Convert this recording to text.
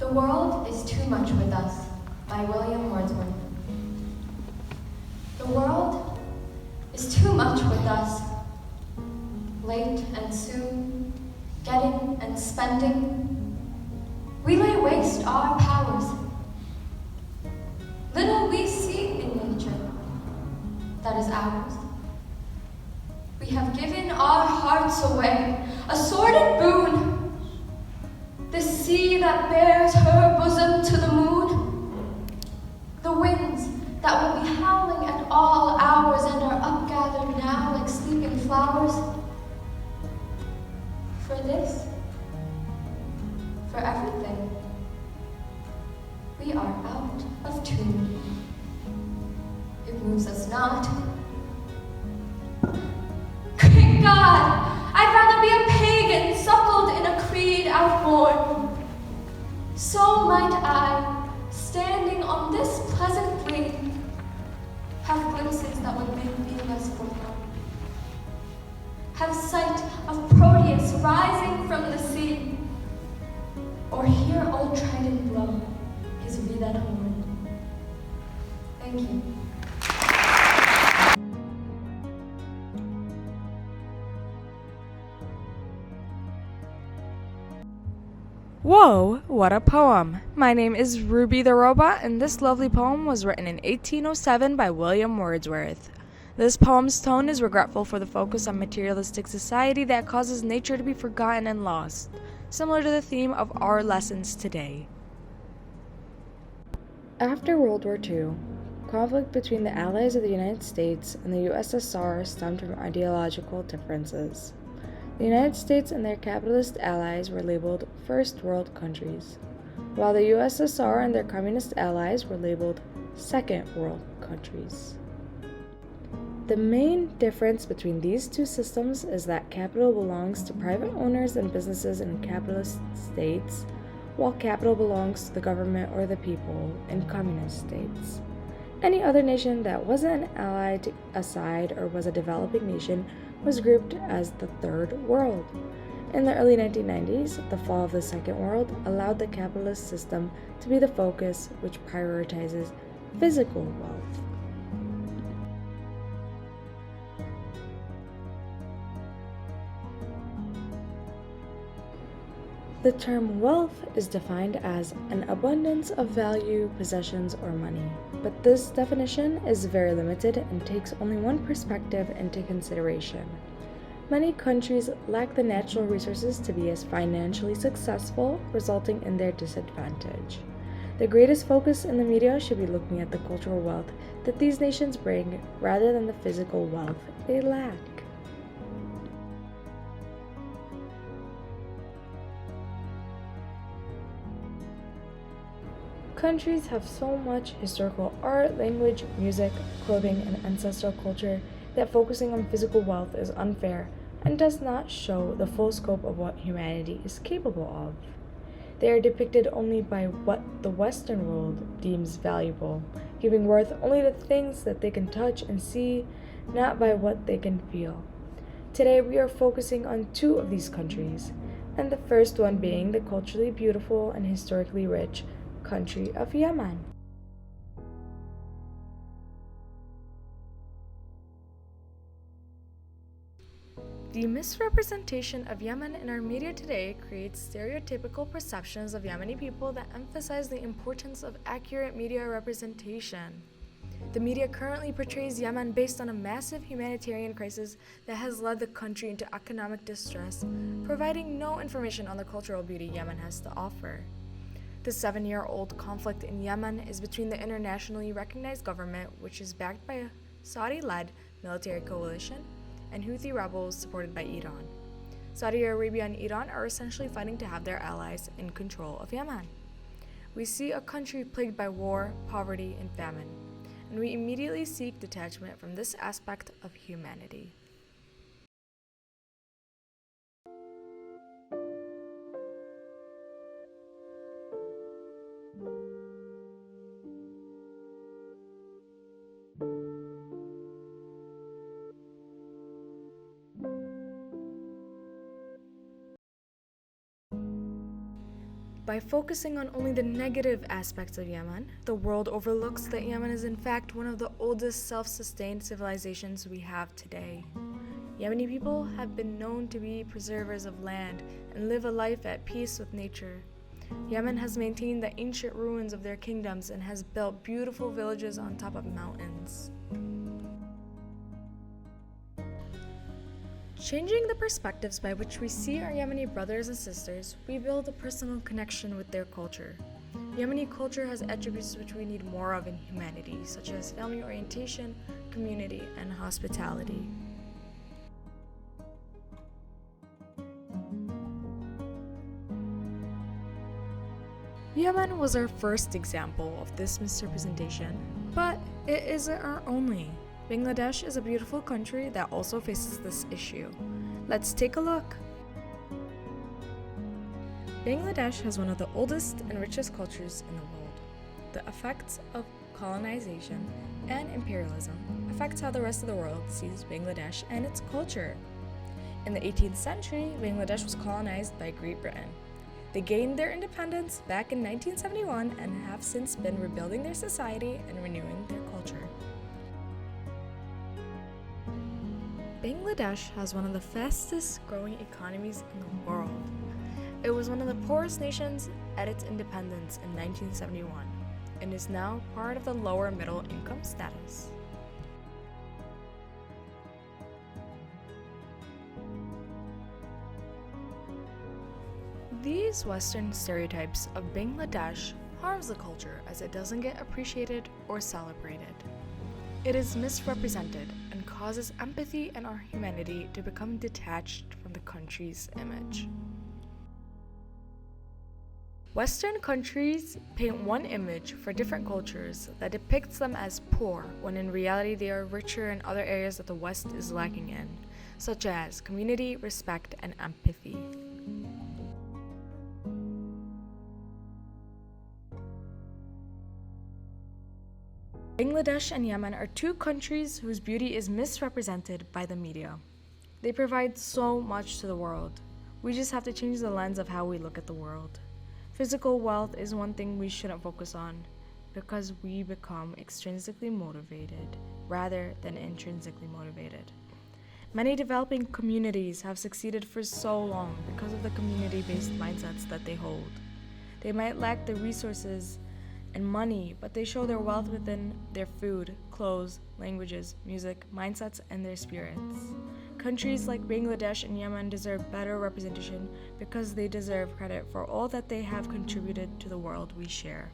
The World is Too Much With Us by William Wordsworth. The world is too much with us, late and soon, getting and spending. We lay waste our powers. Little we see in nature that is ours. We have given our hearts away, a sordid boon. The sea that bears her bosom to the moon. The winds that will be howling at all hours and are upgathered now like sleeping flowers. For this, for everything, we are out of tune. It moves us not. Great God! I'd rather be a pagan, suckled in a creed outworn. So might I, standing on this pleasant green, have glimpses that would make me less forlorn. Have sight of Proteus rising from the sea, or hear old Trident blow his reed horn. Thank you. Whoa, what a poem! My name is Ruby the Robot, and this lovely poem was written in 1807 by William Wordsworth. This poem's tone is regretful for the focus on materialistic society that causes nature to be forgotten and lost, similar to the theme of our lessons today. After World War II, conflict between the Allies of the United States and the USSR stemmed from ideological differences. The United States and their capitalist allies were labeled First World countries, while the USSR and their communist allies were labeled Second World countries. The main difference between these two systems is that capital belongs to private owners and businesses in capitalist states, while capital belongs to the government or the people in communist states. Any other nation that wasn't an allied aside or was a developing nation was grouped as the Third World. In the early 1990s, the fall of the Second World allowed the capitalist system to be the focus, which prioritizes physical wealth. The term wealth is defined as an abundance of value, possessions, or money, but this definition is very limited and takes only one perspective into consideration. Many countries lack the natural resources to be as financially successful, resulting in their disadvantage. The greatest focus in the media should be looking at the cultural wealth that these nations bring rather than the physical wealth they lack. Countries have so much historical art, language, music, clothing, and ancestral culture that focusing on physical wealth is unfair and does not show the full scope of what humanity is capable of. They are depicted only by what the Western world deems valuable, giving worth only to things that they can touch and see, not by what they can feel. Today we are focusing on two of these countries, and the first one being the culturally beautiful and historically rich country of Yemen. The misrepresentation of Yemen in our media today creates stereotypical perceptions of Yemeni people that emphasize the importance of accurate media representation. The media currently portrays Yemen based on a massive humanitarian crisis that has led the country into economic distress, providing no information on the cultural beauty Yemen has to offer. The 7-year-old conflict in Yemen is between the internationally recognized government, which is backed by a Saudi-led military coalition, and Houthi rebels supported by Iran. Saudi Arabia and Iran are essentially fighting to have their allies in control of Yemen. We see a country plagued by war, poverty, and famine, and we immediately seek detachment from this aspect of humanity. By focusing on only the negative aspects of Yemen, the world overlooks that Yemen is in fact one of the oldest self-sustained civilizations we have today. Yemeni people have been known to be preservers of land and live a life at peace with nature. Yemen has maintained the ancient ruins of their kingdoms and has built beautiful villages on top of mountains. Changing the perspectives by which we see our Yemeni brothers and sisters, we build a personal connection with their culture. Yemeni culture has attributes which we need more of in humanity, such as family orientation, community, and hospitality. Yemen was our first example of this misrepresentation, but it isn't our only. Bangladesh is a beautiful country that also faces this issue. Let's take a look. Bangladesh has one of the oldest and richest cultures in the world. The effects of colonization and imperialism affects how the rest of the world sees Bangladesh and its culture. In the 18th century, Bangladesh was colonized by Great Britain. They gained their independence back in 1971 and have since been rebuilding their society and renewing their culture. Bangladesh has one of the fastest growing economies in the world. It was one of the poorest nations at its independence in 1971 and is now part of the lower middle income status. These Western stereotypes of Bangladesh harms the culture as it doesn't get appreciated or celebrated. It is misrepresented and causes empathy and our humanity to become detached from the country's image. Western countries paint one image for different cultures that depicts them as poor, when in reality they are richer in other areas that the West is lacking in, such as community, respect, and empathy. Bangladesh and Yemen are two countries whose beauty is misrepresented by the media. They provide so much to the world. We just have to change the lens of how we look at the world. Physical wealth is one thing we shouldn't focus on because we become extrinsically motivated rather than intrinsically motivated. Many developing communities have succeeded for so long because of the community-based mindsets that they hold. They might lack the resources and money, but they show their wealth within their food, clothes, languages, music, mindsets, and their spirits. Countries like Bangladesh and Yemen deserve better representation because they deserve credit for all that they have contributed to the world we share.